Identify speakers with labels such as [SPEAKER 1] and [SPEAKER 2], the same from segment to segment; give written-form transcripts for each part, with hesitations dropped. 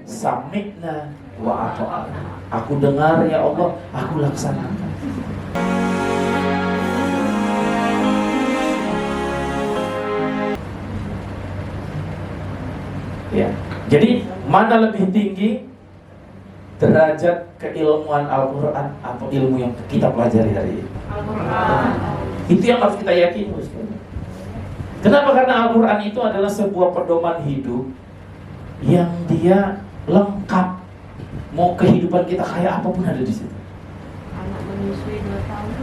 [SPEAKER 1] Sami'na wa ata'na. Aku dengar ya Allah, aku laksanakan. Ya. Jadi mana lebih tinggi derajat keilmuan Al-Quran atau ilmu yang kita pelajari hari ini? Al-Quran. Itu yang harus kita yakini. Kenapa? Karena Al-Quran itu adalah sebuah pedoman hidup yang dia lengkap. Mau kehidupan kita kayak apapun ada di situ.
[SPEAKER 2] Anak menyusui 2 tahun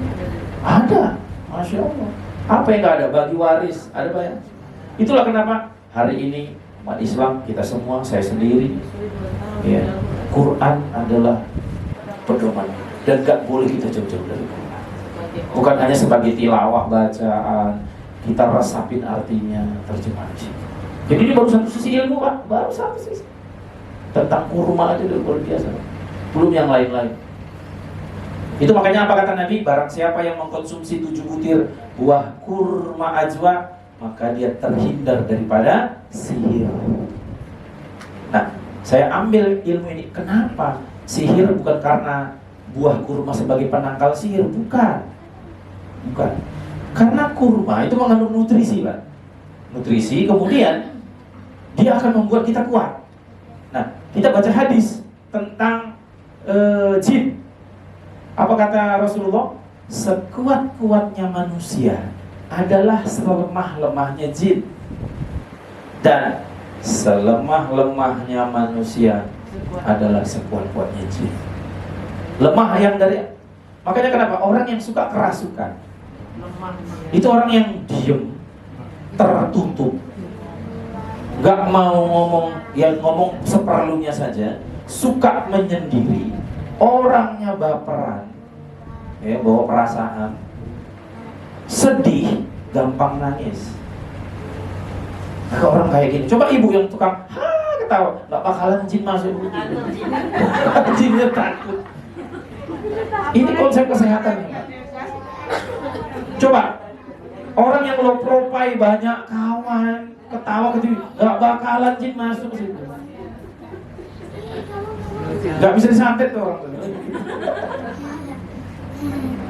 [SPEAKER 1] ada, Masya Allah. Apa yang nggak ada? Bagi waris ada banyak. Itulah kenapa hari ini umat Islam kita semua, saya sendiri, ya, Quran adalah pedoman dan gak boleh kita jauh-jauh dari Quran. Bukan hanya sebagai tilawah bacaan, kita resapin artinya, terjemahan. Jadi ini baru satu sisi ilmu, Pak, baru satu sisi. Tentang kurma aja udah luar biasa, belum yang lain-lain. Itu makanya apa kata Nabi? Barang siapa yang mengkonsumsi 7 butir buah kurma ajwa, maka dia terhindar daripada sihir. Nah, saya ambil ilmu ini. Kenapa? Sihir bukan karena buah kurma sebagai penangkal sihir, bukan. Bukan. Karena kurma itu mengandung nutrisi, Pak. Nutrisi, kemudian dia akan membuat kita kuat. Nah, kita baca hadis tentang jin. Apa kata Rasulullah? Sekuat-kuatnya manusia adalah selemah-lemahnya jin, dan selemah-lemahnya manusia adalah sekuat-kuatnya jin. Lemah yang dari, makanya kenapa orang yang suka kerasukan itu orang yang diem, tertutup, gak mau ngomong, yang ngomong seperlunya saja, suka menyendiri, orangnya baperan, ya, bawa perasaan, sedih, gampang nangis. Nah, orang kayak gini, coba ibu yang tukang ketawa, gak bakalan jin masuk. Jinnya takut. Ini konsep kesehatan. Coba orang yang low profile, banyak kawan, ketawa ke TV, gak bakalan jin masuk ke situ. Gak bisa disantet tuh orang.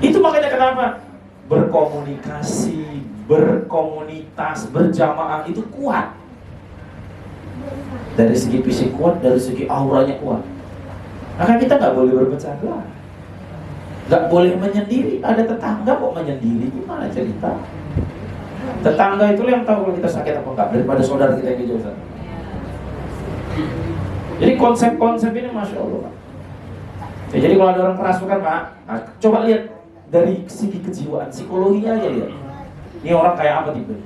[SPEAKER 1] Itu makanya kenapa berkomunikasi, berkomunitas, berjamaah itu kuat. Dari segi fisik kuat, dari segi auranya kuat. Maka kita gak boleh berpecah, gak boleh menyendiri. Ada tetangga kok menyendiri, gimana cerita? Tetangga itu yang tahu kalau kita sakit apa enggak, daripada saudara kita yang jauh. Jadi konsep-konsep ini Masya Allah, Pak. Ya, jadi kalau ada orang kerasukan, Pak, nah, coba lihat dari segi kejiwaan, psikologinya aja lihat. Ini orang kayak apa tipe?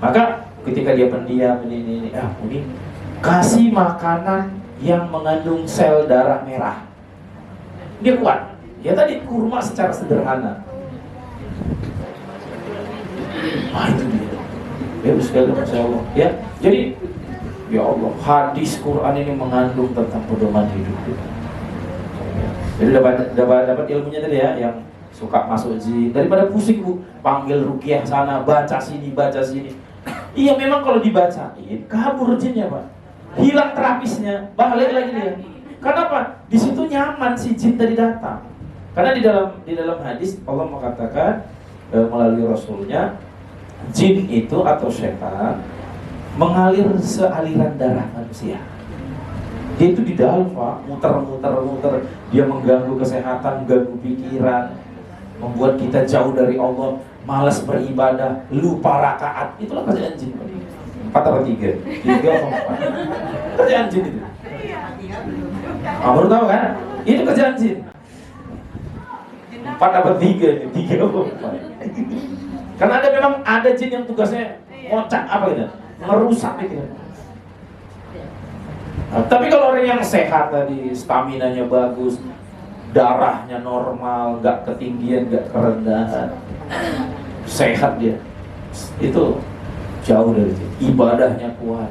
[SPEAKER 1] Maka ketika dia pendiam, ini kasih makanan yang mengandung sel darah merah, dia kuat. Ya tadi kurma secara sederhana. Itu dia. Ya sekali Masya Allah. Ya, jadi ya Allah, hadis Quran ini mengandung tentang pedoman hidup kita. Jadi dapat ilmunya tadi ya, yang suka masuk jin, daripada pusing Bu, panggil ruqyah sana, baca sini. Iya memang kalau dibacain kabur jinnya, Pak. Hilang terapisnya, balik lagi dia. Kenapa? Di situ nyaman si jin tadi datang. Karena di dalam hadis Allah mengatakan melalui Rasulnya, jin itu atau setan mengalir sealiran darah manusia. Dia itu di dalam, Pak, muter. Dia mengganggu kesehatan, mengganggu pikiran, membuat kita jauh dari Allah, malas beribadah, lupa rakaat. Itulah kerjaan jin. 4 atau 3? 3 atau 4? Kerjaan jin itu. Baru tahu kan? Itu kerjaan jin. 4 atau 3 ini? 3 atau 4? Karena memang ada jin yang tugasnya ngocak apa gitu, merusak gitu. Nah, tapi kalau orang yang sehat tadi, staminanya bagus, darahnya normal, gak ketinggian, gak kerendahan, sehat dia, itu jauh dari jin. Ibadahnya kuat.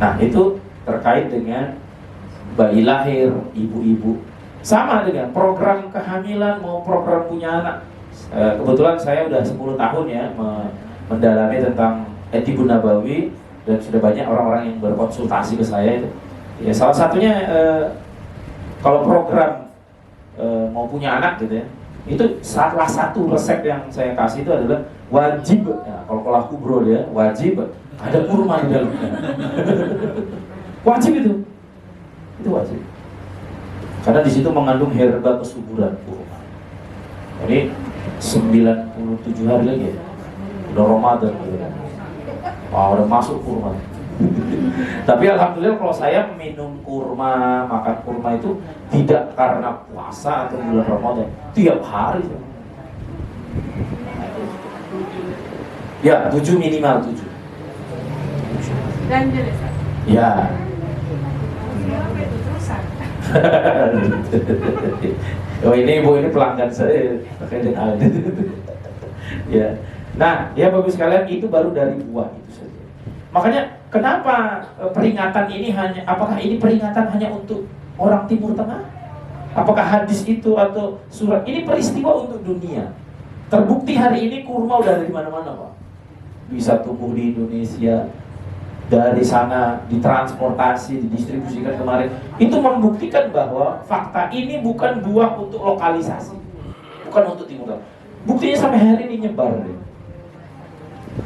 [SPEAKER 1] Nah itu terkait dengan bayi lahir, ibu-ibu. Sama dengan program kehamilan mau program punya anak. Kebetulan saya udah 10 tahun ya mendalami tentang Etiqun Nabawi dan sudah banyak orang-orang yang berkonsultasi ke saya itu. Ya salah satunya kalau program mau punya anak gitu ya, itu salah satu resep yang saya kasih itu adalah wajib, ya, kalau aku bro ya, wajib ada kurma di dalamnya. Wajib itu wajib. Karena di situ mengandung herba kesuburan kurma. Jadi 97 hari lagi ya, udah Ramadan gitu kan. Wah, udah masuk kurma. Tapi alhamdulillah kalau saya minum kurma, makan kurma itu tidak karena puasa atau bulan Ramadan, tiap hari. Ya, 7 minimal 7.
[SPEAKER 2] Dan jelas.
[SPEAKER 1] Ya.
[SPEAKER 2] Siapa itu terusan?
[SPEAKER 1] Oh ini ibu ini pelanggan saya pakai DNA. Ya. Nah, ya bagus sekalian, itu baru dari buah itu saja. Makanya kenapa peringatan ini apakah ini peringatan hanya untuk orang Timur Tengah? Apakah hadis itu atau surat ini peristiwa untuk dunia? Terbukti hari ini kurma udah ada di mana-mana, Pak. Bisa tumbuh di Indonesia. Dari sana ditransportasi, didistribusikan kemarin. Itu membuktikan bahwa fakta ini bukan buah untuk lokalisasi, bukan untuk Timur Tengah. Buktinya sampai hari ini nyebar.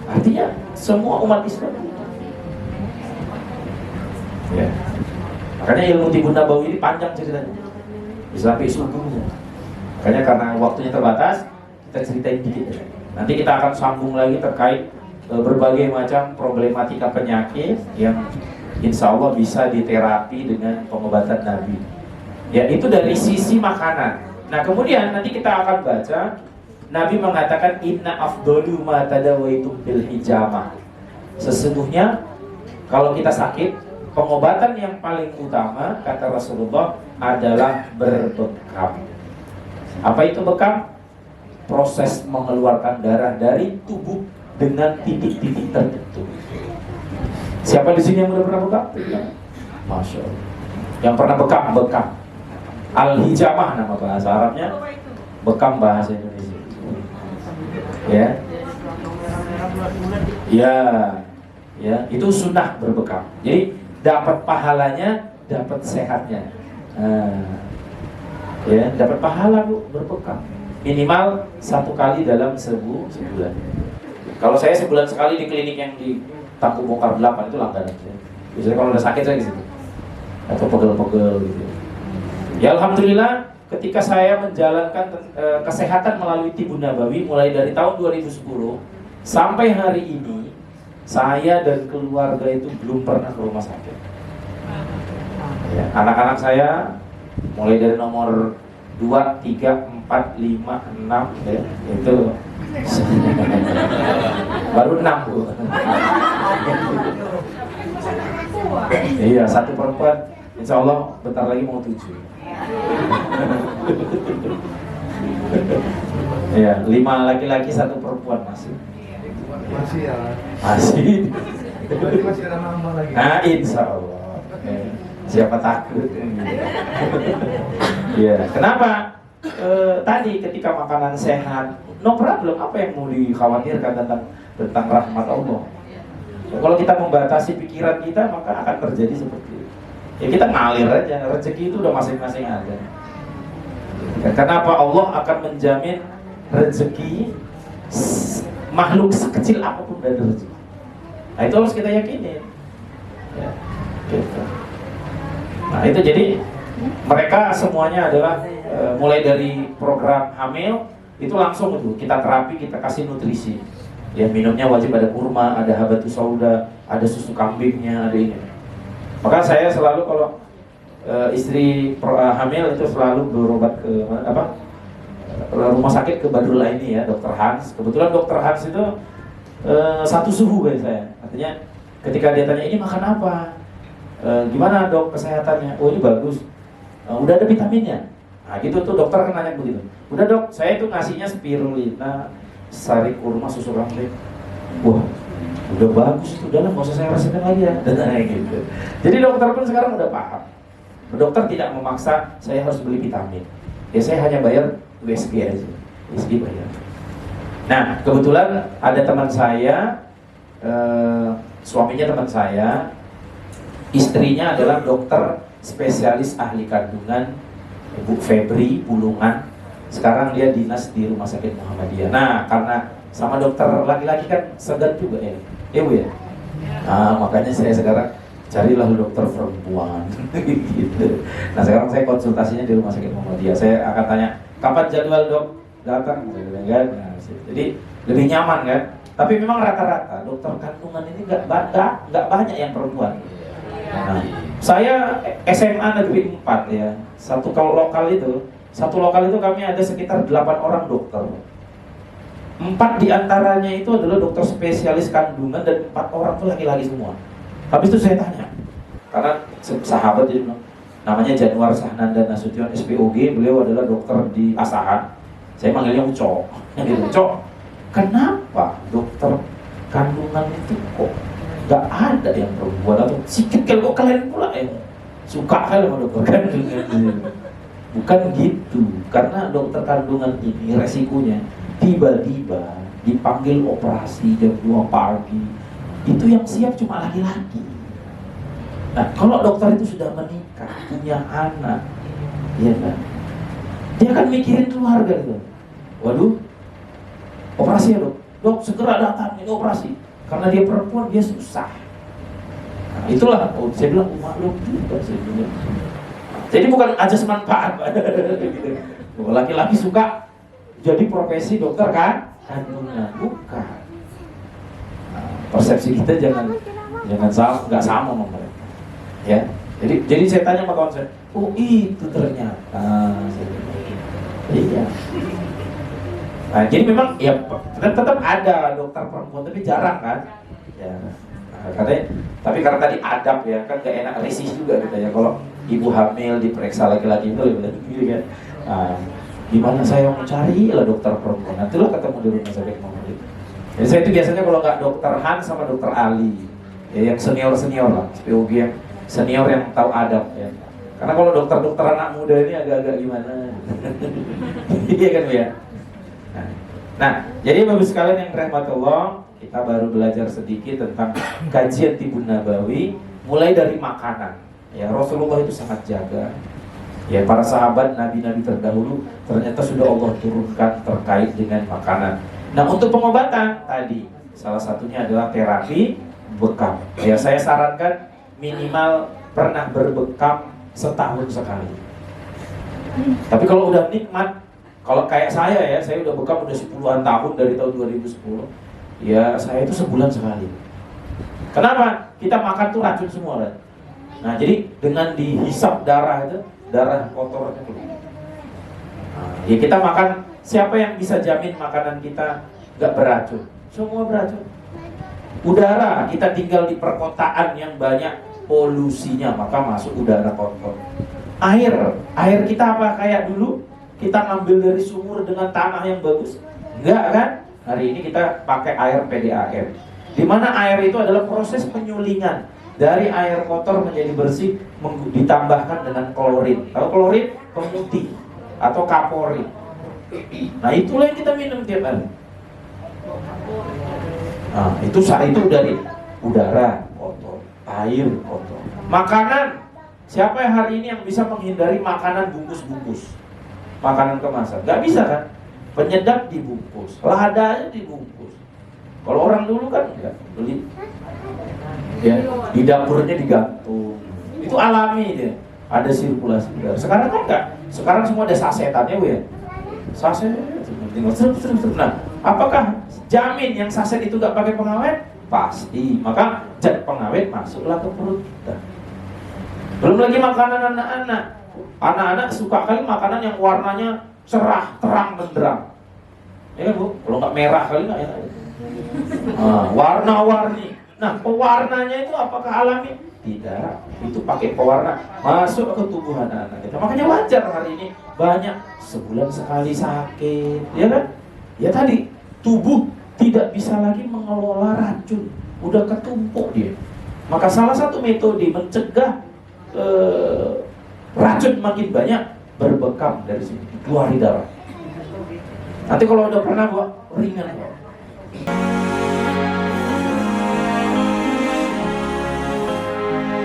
[SPEAKER 1] Artinya semua umat Islam. Ya. Makanya ilmu Tibbun Nabawi ini panjang ceritanya, bisa sampai subuh. Makanya karena waktunya terbatas, kita ceritain dikit. Nanti kita akan sambung lagi terkait berbagai macam problematika penyakit yang insya Allah bisa diterapi dengan pengobatan Nabi. Ya, itu dari sisi makanan. Nah, kemudian nanti kita akan baca Nabi mengatakan inna afdalu ma tadawaitum bil hijamah. Sesungguhnya kalau kita sakit, pengobatan yang paling utama kata Rasulullah adalah berbekam. Apa itu bekam? Proses mengeluarkan darah dari tubuh dengan titik-titik tertentu. Siapa di sini yang udah pernah bekam? Masya Allah. Yang pernah bekam. Al-hijamah nama bahasa Arabnya, bekam bahasa Indonesia. Ya, itu sunnah berbekam. Jadi dapat pahalanya, dapat sehatnya. Ya, dapat pahala Bu berbekam. Minimal 1 kali dalam sebulan. Kalau saya sebulan sekali di klinik yang di Tangku Bongkar 8 itu langganan. Biasanya kalau udah sakit saya ke situ. Atau pegel-pegel gitu. Ya alhamdulillah ketika saya menjalankan kesehatan melalui Tibbun Nabawi mulai dari tahun 2010 sampai hari ini, saya dan keluarga itu belum pernah ke rumah sakit. Ya, anak-anak saya mulai dari nomor 2, 3, 4, 5, 6 ya, itu baru 6 Bu. Iya, 1 perempuan, insya Allah bentar lagi mau 7. Iya, 5 laki-laki 1 perempuan masih.
[SPEAKER 3] Masih ya.
[SPEAKER 1] Masih.
[SPEAKER 3] Berarti masih ada nambah lagi.
[SPEAKER 1] Nah, insya Allah. Siapa takut? Iya. Kenapa? Tadi ketika makanan sehat, no problem. Apa yang mau dikhawatirkan tentang rahmat Allah? Kalau kita membatasi pikiran kita, maka akan terjadi seperti itu. Ya kita ngalir aja, rezeki itu udah masing-masing ada. Kenapa Allah akan menjamin rezeki makhluk sekecil apapun dari rezeki? Nah itu harus kita yakinin. Ya, gitu. Nah itu jadi mereka semuanya adalah mulai dari program hamil itu langsung itu kita terapi, kita kasih nutrisi. Ya minumnya wajib ada kurma, ada habatus sauda, ada susu kambingnya, ada ini. Maka saya selalu kalau istri hamil itu selalu berobat ke rumah sakit ke Badrul Aini ya, Dokter Hans. Kebetulan Dokter Hans itu satu suhu kayak saya. Artinya ketika dia tanya ini makan apa, gimana dok kesehatannya? Oh ini bagus, udah ada vitaminnya. Nah gitu tuh dokter kan nanya begitu. Udah dok, saya itu ngasihnya spirulina, sari kurma, susu kambing. Wah, udah bagus itu, udah lah nggak usah saya resepin lagi ya. Dan gitu. Jadi dokter pun sekarang udah paham. Dokter tidak memaksa saya harus beli vitamin. Ya saya hanya bayar USG aja, USG bayar. Nah kebetulan ada teman saya suaminya teman saya, istrinya adalah dokter spesialis ahli kandungan, Ibu Febri Bulungan. Sekarang dia dinas di Rumah Sakit Muhammadiyah. Nah, karena sama dokter laki-laki kan segan juga ya, Bu ya. Nah, makanya saya sekarang carilah dokter perempuan gitu. Nah, sekarang saya konsultasinya di Rumah Sakit Muhammadiyah. Saya akan tanya, kapan jadwal dok datang? Nah, jadi lebih nyaman kan. Tapi memang rata-rata dokter kandungan ini nggak banyak yang perempuan. Nah, saya SMA Negeri 4 ya. Satu lokal itu kami ada sekitar 8 orang dokter. 4 diantaranya itu adalah dokter spesialis kandungan dan 4 orang itu laki-laki semua. Habis itu saya tanya, karena sahabat jadi namanya Januar Sahnanda Nasution SPOG, beliau adalah dokter di Asahan. Saya manggilnya Uco. Uco, kenapa dokter kandungan itu kok gak ada yang perempuan atau sikit kalau kok kalian pula yang suka kali sama dokter kandungan? Bukan gitu, karena dokter kandungan ini resikonya tiba-tiba dipanggil operasi jam 2 pagi, itu yang siap cuma laki-laki. Nah, kalau dokter itu sudah menikah, punya anak, ya kan, dia akan mikirin keluarga gitu. Waduh, operasi ya dok segera datang ini operasi. Karena dia perempuan, dia susah. Nah, itulah, saya bilang, maklum juga saya bilang. Jadi bukan ajas manfaat, gitu. Laki-laki suka jadi profesi dokter kan? Kandungan, bukan. Nah, persepsi kita jangan sama, nggak sama sama mereka. Ya, jadi saya tanya sama kawan saya, oh itu ternyata. Iya. Nah, jadi memang ya tetap ada dokter perempuan, tapi jarang kan? Ya. Nah, karena tadi adab ya kan gak enak risih juga gitu ya kalau ibu hamil diperiksa laki-laki itu lebih gitu kan. Nah, gimana saya mau cari lah dokter perempuan? Nantilah ketemu di Rumah Sakit Muhammadiyah. Jadi saya itu biasanya kalau nggak dokter Han sama dokter Ali, ya yang senior lah, SPOG yang senior yang tahu adab ya. Karena kalau dokter anak muda ini agak-agak gimana? Iya kan Bu ya? Nah, jadi Bapak sekalian yang rahmatullah, kita baru belajar sedikit tentang kajian Tibun Nabawi, mulai dari makanan. Ya, Rasulullah itu sangat jaga. Ya, para sahabat nabi-nabi terdahulu ternyata sudah Allah turunkan terkait dengan makanan. Nah, untuk pengobatan tadi salah satunya adalah terapi bekam. Ya, saya sarankan minimal pernah berbekam setahun sekali. Tapi kalau udah nikmat, kalau kayak saya udah bekam udah 10-an tahun dari tahun 2010. Ya, saya itu sebulan sekali. Kenapa? Kita makan tuh racun semua kan. Nah, jadi dengan dihisap darah itu, darah kotornya keluar. Nah, ya kita makan, siapa yang bisa jamin makanan kita nggak beracun? Semua beracun. Udara, kita tinggal di perkotaan yang banyak polusinya, maka masuk udara kotor. Air kita apa kayak dulu? Kita ngambil dari sumur dengan tanah yang bagus? Enggak kan? Hari ini kita pakai air PDAM. Di mana air itu adalah proses penyulingan dari air kotor menjadi bersih, ditambahkan dengan klorin. Tahu klorin? Pemutih atau kapori. Nah, itulah yang kita minum tiap hari. Nah, itu dari udara kotor, air kotor. Makanan, siapa yang hari ini yang bisa menghindari makanan bungkus-bungkus? Makanan kemasan, nggak bisa kan? Penyedap dibungkus, ladanya dibungkus. Kalau orang dulu kan nggak beli, ya di dapurnya digantung. Itu alami dia, ada sirkulasi udara. Sekarang kan nggak, sekarang semua ada sasetannya ya. Saset, tinggal serp. Nah, apakah jamin yang saset itu nggak pakai pengawet? Pasti. Maka zat pengawet masuklah ke perut kita. Belum lagi makanan anak-anak. Anak-anak suka kali makanan yang warnanya cerah, terang, benderang. Ya kan Bu? Kalau nggak merah kali nggak enak. Warna-warni. Nah, pewarnanya itu apakah alami? Tidak. Itu pakai pewarna masuk ke tubuh anak-anak kita. Makanya wajar hari ini banyak sebulan sekali sakit, ya kan? Ya tadi tubuh tidak bisa lagi mengelola racun, udah ketumpuk dia. Maka salah satu metode mencegah racun makin banyak, berbekam dari sini, keluar darah. Nanti kalau udah pernah ringan.